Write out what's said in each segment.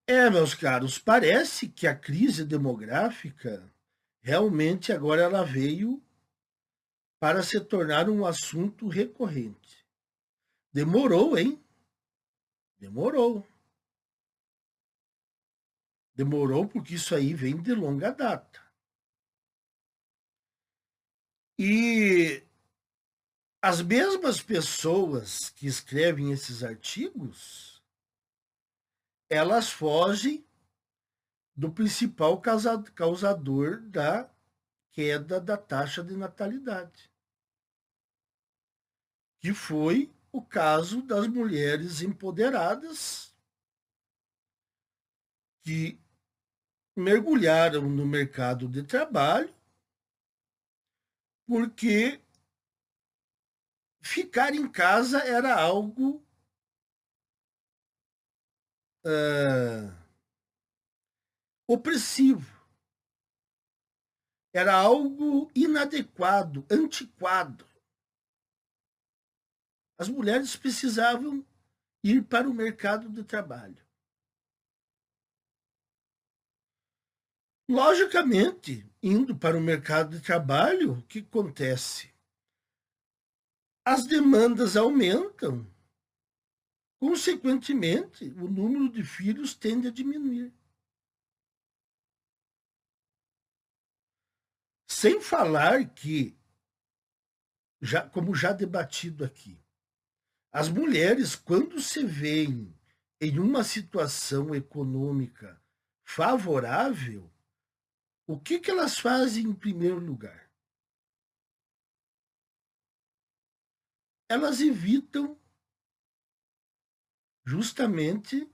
Meus caros, parece que a crise demográfica realmente agora ela veio para se tornar um assunto recorrente. Demorou, hein? Demorou. Demorou porque isso aí vem de longa data. E as mesmas pessoas que escrevem esses artigos, elas fogem do principal causador da queda da taxa de natalidade, que foi o caso das mulheres empoderadas que mergulharam no mercado de trabalho porque ficar em casa era algo opressivo, era algo inadequado, antiquado. As mulheres precisavam ir para o mercado de trabalho. Logicamente, indo para o mercado de trabalho, o que acontece? As demandas aumentam, consequentemente, o número de filhos tende a diminuir. Sem falar que, como já debatido aqui, as mulheres, quando se veem em uma situação econômica favorável, o que elas fazem em primeiro lugar? Elas evitam justamente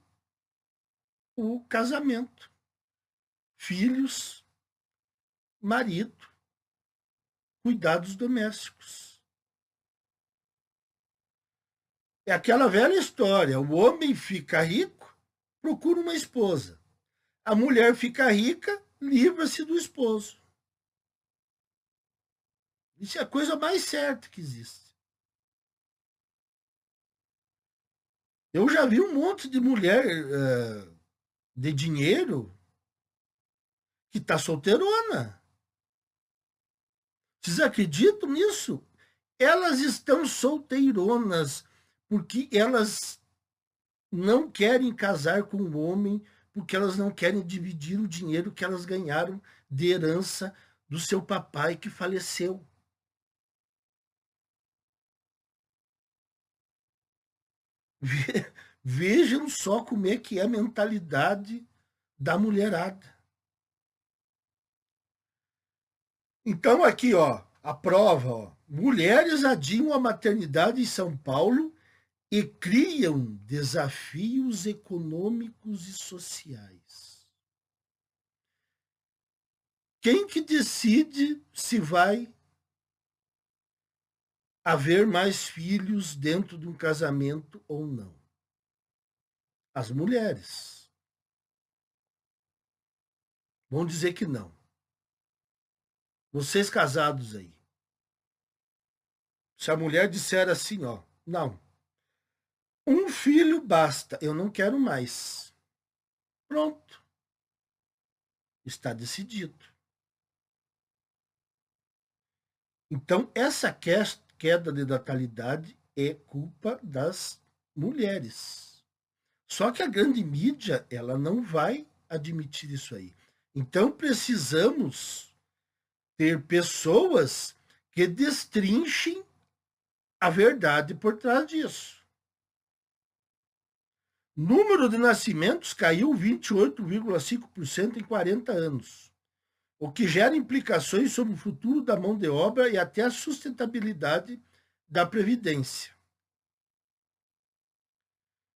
o casamento, filhos, marido, cuidados domésticos. É aquela velha história: o homem fica rico, procura uma esposa. A mulher fica rica, livra-se do esposo. Isso é a coisa mais certa que existe. Eu já vi um monte de mulher de dinheiro que está solteirona. Vocês acreditam nisso? Elas estão solteironas porque elas não querem casar com um homem, porque elas não querem dividir o dinheiro que elas ganharam de herança do seu papai que faleceu. Vejam só como é que é a mentalidade da mulherada. Então aqui, ó, a prova, ó. Mulheres adiam a maternidade em São Paulo e criam desafios econômicos e sociais. Quem que decide se vai haver mais filhos dentro de um casamento ou não? As mulheres. Vão dizer que não. Vocês casados aí. Se a mulher disser assim, ó, não, um filho basta, eu não quero mais. Pronto. Está decidido. Então, essa queda de natalidade é culpa das mulheres. Só que a grande mídia, ela não vai admitir isso aí. Então, precisamos ter pessoas que destrinchem a verdade por trás disso. Número de nascimentos caiu 28,5% em 40 anos, o que gera implicações sobre o futuro da mão de obra e até a sustentabilidade da Previdência.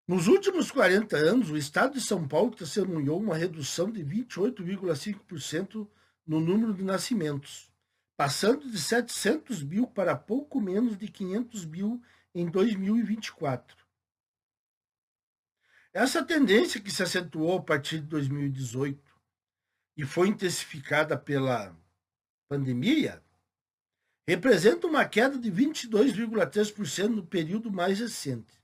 Nos últimos 40 anos, o Estado de São Paulo testemunhou uma redução de 28,5% no número de nascimentos, passando de 700 mil para pouco menos de 500 mil em 2024. Essa tendência, que se acentuou a partir de 2018 e foi intensificada pela pandemia, representa uma queda de 22,3% no período mais recente.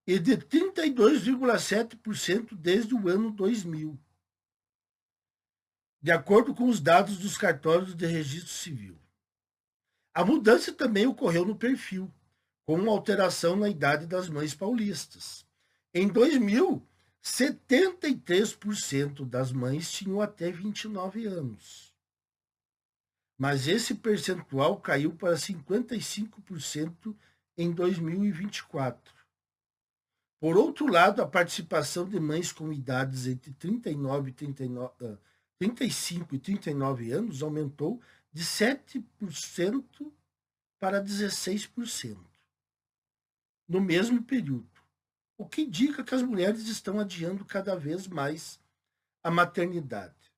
e de 32,7% desde o ano 2000, de acordo com os dados dos cartórios de registro civil. A mudança também ocorreu no perfil, com uma alteração na idade das mães paulistas. Em 2000, 73% das mães tinham até 29 anos. Mas esse percentual caiu para 55% em 2024. Por outro lado, a participação de mães com idades entre 35 e 39 anos aumentou de 7% para 16% no mesmo período, o que indica que as mulheres estão adiando cada vez mais a maternidade.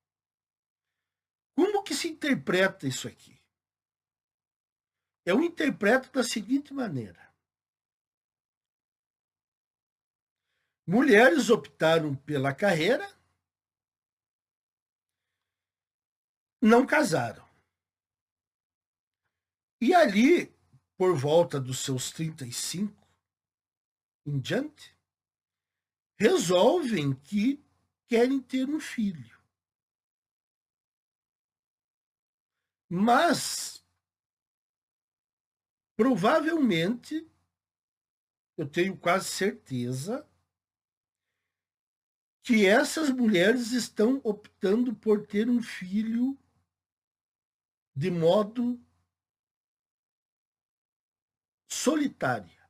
Como que se interpreta isso aqui? Eu interpreto da seguinte maneira: mulheres optaram pela carreira, não casaram. E ali, por volta dos seus 35 em diante, resolvem que querem ter um filho. Mas, provavelmente, eu tenho quase certeza que essas mulheres estão optando por ter um filho de modo solitário,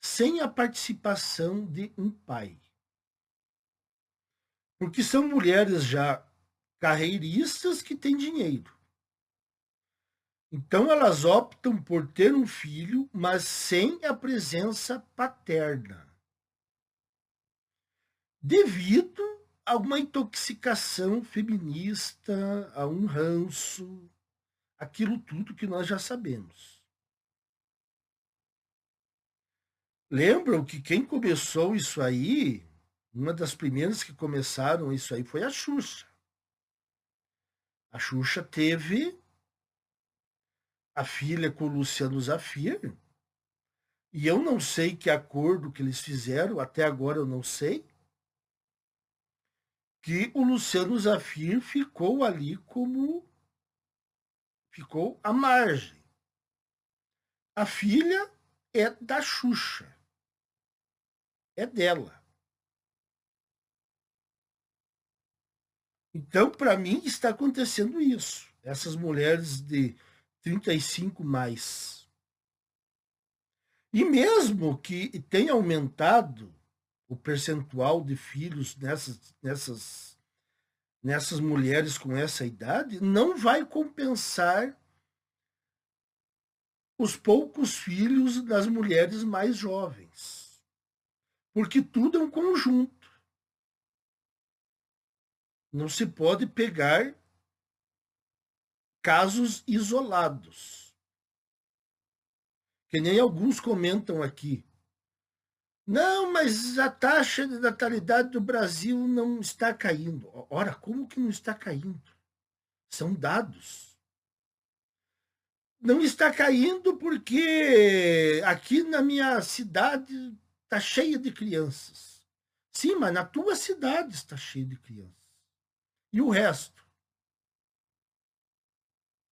sem a participação de um pai. Porque são mulheres já carreiristas que têm dinheiro. Então elas optam por ter um filho, mas sem a presença paterna, devido a uma intoxicação feminista, a um ranço, aquilo tudo que nós já sabemos. Lembram que quem começou isso aí, uma das primeiras que começaram isso aí foi a Xuxa. A Xuxa teve a filha com o Luciano Zafir, e eu não sei que acordo que eles fizeram, até agora eu não sei, que o Luciano Zafir ficou ali como ficou à margem. A filha é da Xuxa, é dela. Então, para mim, está acontecendo isso. Essas mulheres de 35 mais. E mesmo que tenha aumentado o percentual de filhos nessas mulheres com essa idade, não vai compensar os poucos filhos das mulheres mais jovens. Porque tudo é um conjunto. Não se pode pegar casos isolados. Que nem alguns comentam aqui. Não, mas a taxa de natalidade do Brasil não está caindo. Ora, como que não está caindo? São dados. Não está caindo porque aqui na minha cidade está cheia de crianças. Sim, mas na tua cidade está cheia de crianças. E o resto?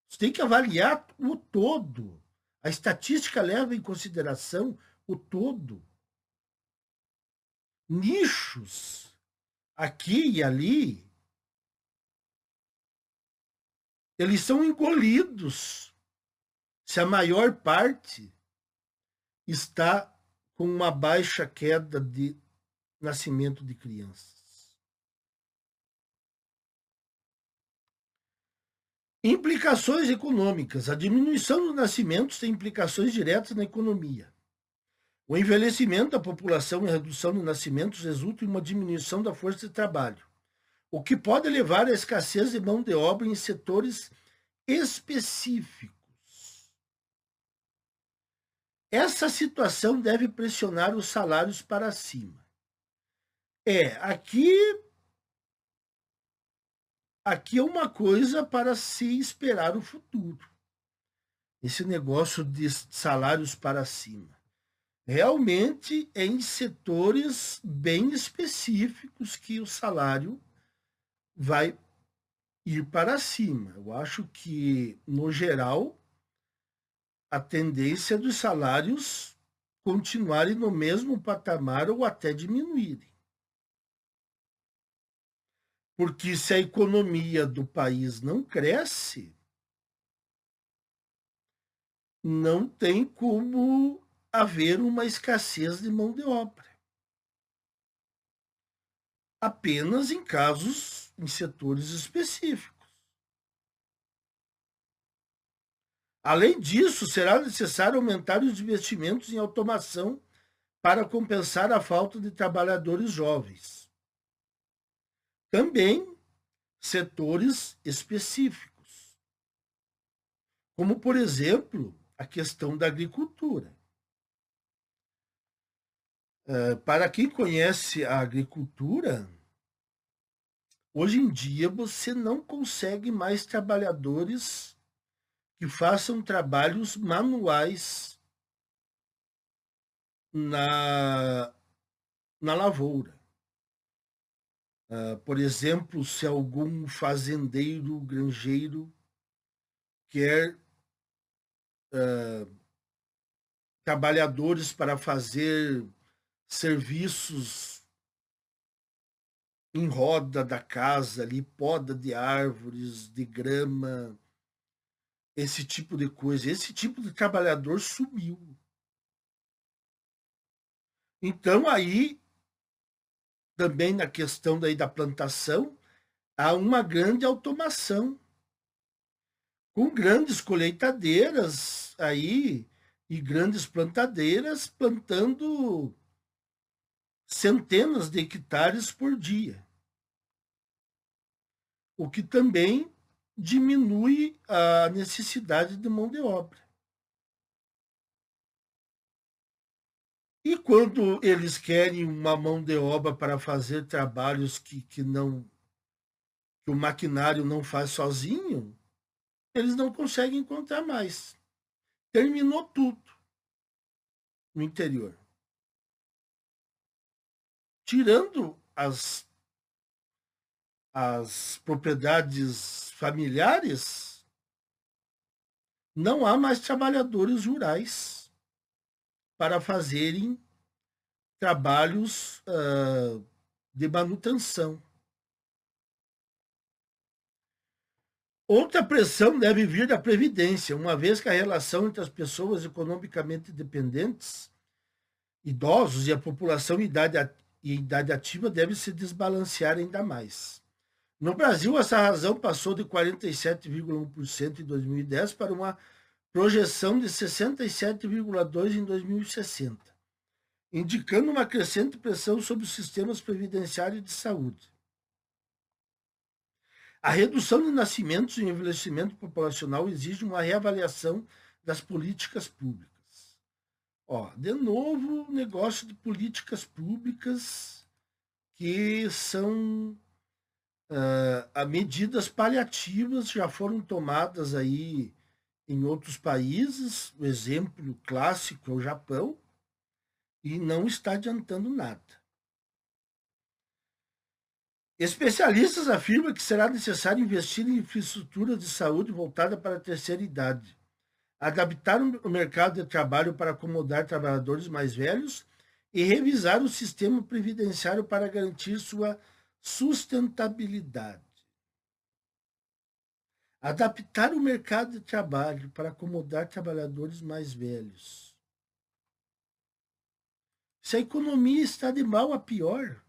Você tem que avaliar o todo. A estatística leva em consideração o todo. Nichos aqui e ali, eles são engolidos se a maior parte está com uma baixa queda de nascimento de crianças. Implicações econômicas. A diminuição dos nascimentos tem implicações diretas na economia. O envelhecimento da população e a redução de nascimentos resultam em uma diminuição da força de trabalho, o que pode levar à escassez de mão de obra em setores específicos. Essa situação deve pressionar os salários para cima. Aqui é uma coisa para se esperar o futuro. esse negócio de salários para cima. Realmente é em setores bem específicos que o salário vai ir para cima. Eu acho que, no geral, a tendência dos salários continuarem no mesmo patamar ou até diminuírem. Porque se a economia do país não cresce, não tem como haver uma escassez de mão de obra. Apenas em casos, em setores específicos. Além disso, será necessário aumentar os investimentos em automação para compensar a falta de trabalhadores jovens. Também setores específicos, como, por exemplo, a questão da agricultura. Para quem conhece a agricultura, hoje em dia você não consegue mais trabalhadores que façam trabalhos manuais na lavoura. Por exemplo, se algum fazendeiro, granjeiro quer trabalhadores para fazer serviços em roda da casa, ali, poda de árvores, de grama, esse tipo de coisa. Esse tipo de trabalhador sumiu. Então, aí, também na questão daí da plantação, há uma grande automação, com grandes colheitadeiras aí e grandes plantadeiras plantando centenas de hectares por dia, o que também diminui a necessidade de mão de obra. E quando eles querem uma mão de obra para fazer trabalhos que o maquinário não faz sozinho, eles não conseguem encontrar mais. Terminou tudo no interior. Tirando as propriedades familiares, não há mais trabalhadores rurais para fazerem trabalhos de manutenção. Outra pressão deve vir da Previdência, uma vez que a relação entre as pessoas economicamente dependentes, idosos e a população em idade ativa deve se desbalancear ainda mais. No Brasil, essa razão passou de 47,1% em 2010 para uma projeção de 67,2% em 2060, indicando uma crescente pressão sobre os sistemas previdenciário e de saúde. A redução de nascimentos e o envelhecimento populacional exige uma reavaliação das políticas públicas. De novo, negócio de políticas públicas que são medidas paliativas, já foram tomadas aí em outros países, o exemplo clássico é o Japão, e não está adiantando nada. Especialistas afirmam que será necessário investir em infraestrutura de saúde voltada para a terceira idade, adaptar o mercado de trabalho para acomodar trabalhadores mais velhos e revisar o sistema previdenciário para garantir sua sustentabilidade. Adaptar o mercado de trabalho para acomodar trabalhadores mais velhos. Se a economia está de mal a pior,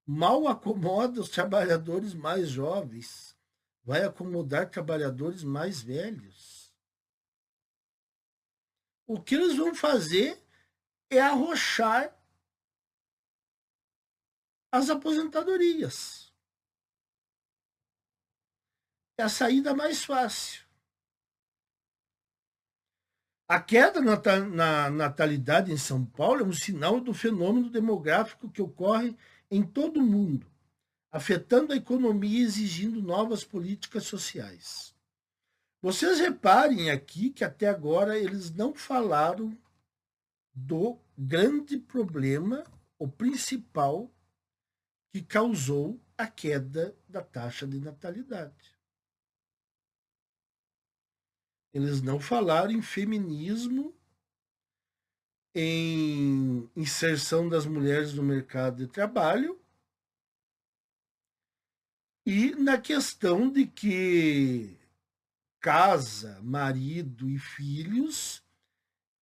mal acomoda os trabalhadores mais jovens, vai acomodar trabalhadores mais velhos. O que eles vão fazer é arrochar as aposentadorias. É a saída mais fácil. A queda na natalidade em São Paulo é um sinal do fenômeno demográfico que ocorre em todo o mundo, afetando a economia e exigindo novas políticas sociais. Vocês reparem aqui que até agora eles não falaram do grande problema, o principal, que causou a queda da taxa de natalidade. Eles não falaram em feminismo, em inserção das mulheres no mercado de trabalho e na questão de que casa, marido e filhos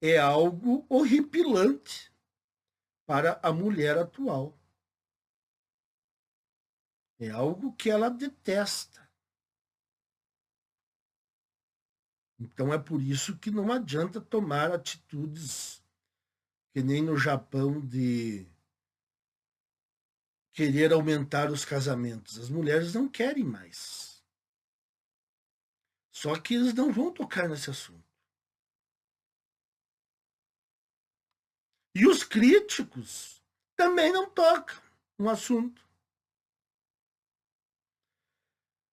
é algo horripilante para a mulher atual. É algo que ela detesta. Então é por isso que não adianta tomar atitudes que nem no Japão de querer aumentar os casamentos. As mulheres não querem mais. Só que eles não vão tocar nesse assunto. E os críticos também não tocam no assunto.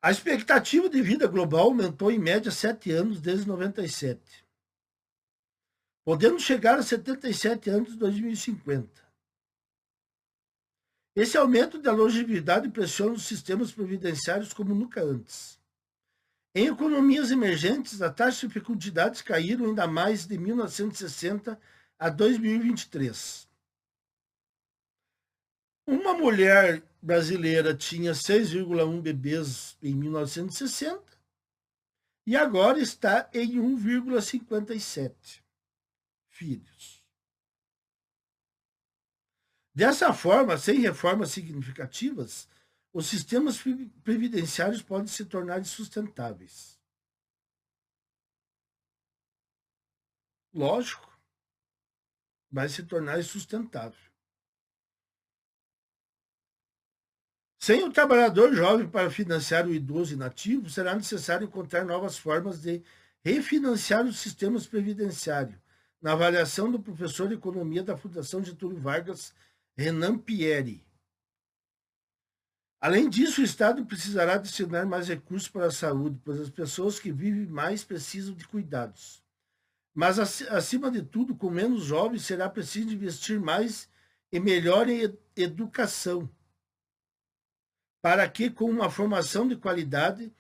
A expectativa de vida global aumentou em média 7 anos desde 97, podendo chegar a 77 anos em 2050. Esse aumento da longevidade pressiona os sistemas previdenciários como nunca antes. Em economias emergentes, as taxas de fecundidade caíram ainda mais de 1960 a 2023. Uma mulher brasileira tinha 6,1 bebês em 1960 e agora está em 1,57 filhos. Dessa forma, sem reformas significativas, os sistemas previdenciários podem se tornar insustentáveis. Lógico, vai se tornar insustentável. Sem o trabalhador jovem para financiar o idoso inativo, será necessário encontrar novas formas de refinanciar os sistemas previdenciários, na avaliação do professor de economia da Fundação Getúlio Vargas, Renan Pieri. Além disso, o Estado precisará destinar mais recursos para a saúde, pois as pessoas que vivem mais precisam de cuidados. Mas, acima de tudo, com menos jovens, será preciso investir mais e melhor em educação, para que, com uma formação de qualidade,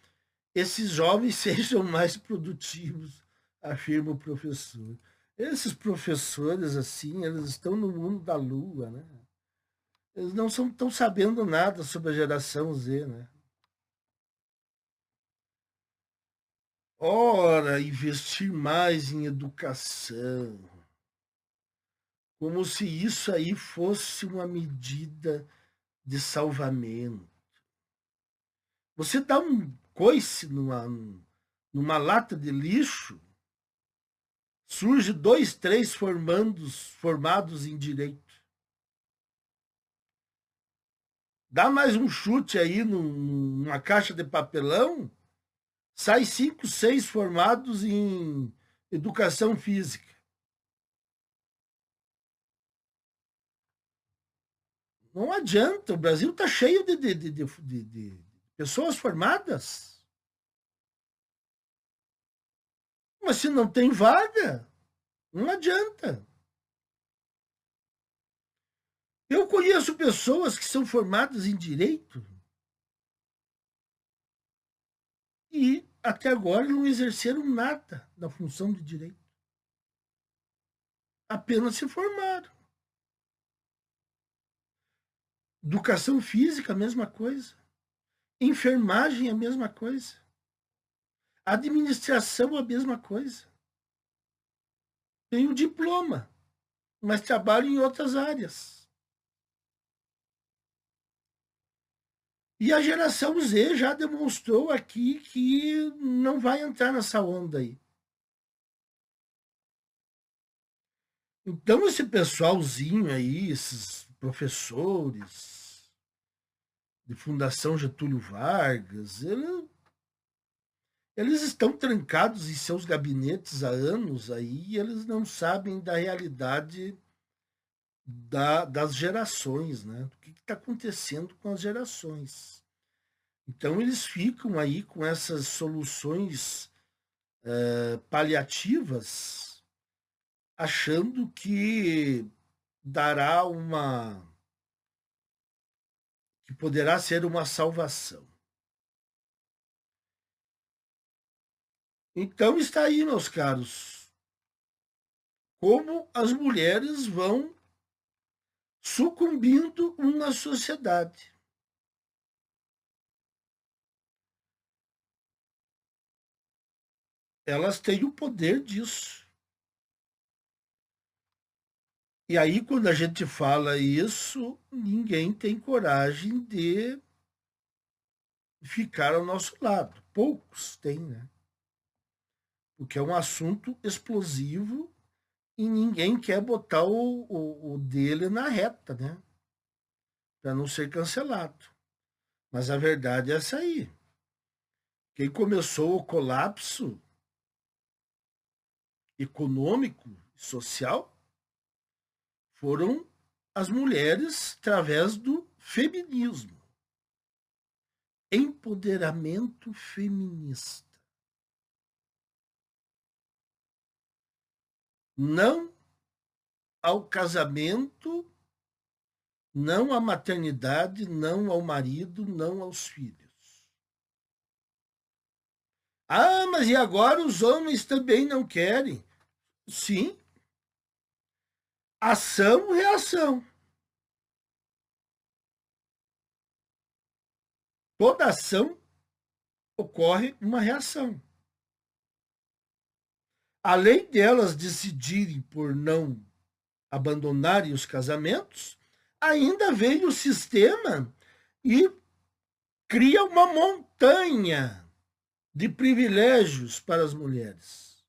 esses jovens sejam mais produtivos, afirma o professor. Esses professores, assim, eles estão no mundo da lua, né? Eles não estão sabendo nada sobre a geração Z, né? Ora, investir mais em educação, como se isso aí fosse uma medida de salvamento. Você dá um coice numa lata de lixo, surge 2, 3 formados em direito. Dá mais um chute aí numa caixa de papelão, sai 5, 6 formados em educação física. Não adianta, o Brasil está cheio de pessoas formadas. Mas se não tem vaga, não adianta. Eu conheço pessoas que são formadas em direito e até agora não exerceram nada na função de direito. Apenas se formaram. Educação física, a mesma coisa. Enfermagem, a mesma coisa. Administração, a mesma coisa. Tem o diploma, mas trabalho em outras áreas. E a geração Z já demonstrou aqui que não vai entrar nessa onda aí. Então, esse pessoalzinho aí, esses professores de Fundação Getúlio Vargas, eles estão trancados em seus gabinetes há anos aí e eles não sabem da realidade das gerações, né? O que está acontecendo com as gerações. Então, eles ficam aí com essas soluções paliativas, achando que dará que poderá ser uma salvação. Então está aí, meus caros, como as mulheres vão sucumbindo na sociedade. Elas têm o poder disso. E aí, quando a gente fala isso, ninguém tem coragem de ficar ao nosso lado. Poucos têm, né? Porque é um assunto explosivo e ninguém quer botar o dele na reta, né? Para não ser cancelado. Mas a verdade é essa aí. Quem começou o colapso econômico e social foram as mulheres através do feminismo. Empoderamento feminista. Não ao casamento, não à maternidade, não ao marido, não aos filhos. Ah, mas e agora os homens também não querem? Sim. Ação, reação. Toda ação ocorre uma reação. Além delas decidirem por não abandonarem os casamentos, ainda vem o sistema e cria uma montanha de privilégios para as mulheres,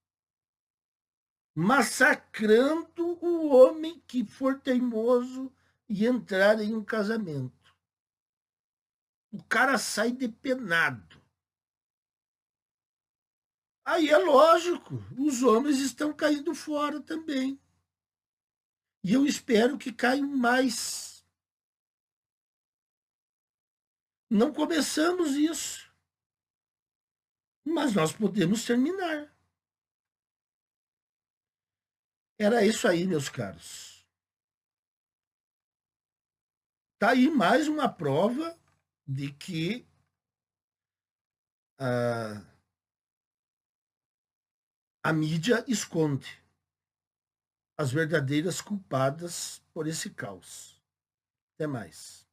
massacrando o homem que for teimoso e entrar em um casamento. O cara sai depenado. Aí é lógico, os homens estão caindo fora também. E eu espero que caiam mais. Não começamos isso, mas nós podemos terminar. Era isso aí, meus caros. Tá aí mais uma prova de que a mídia esconde as verdadeiras culpadas por esse caos. Até mais.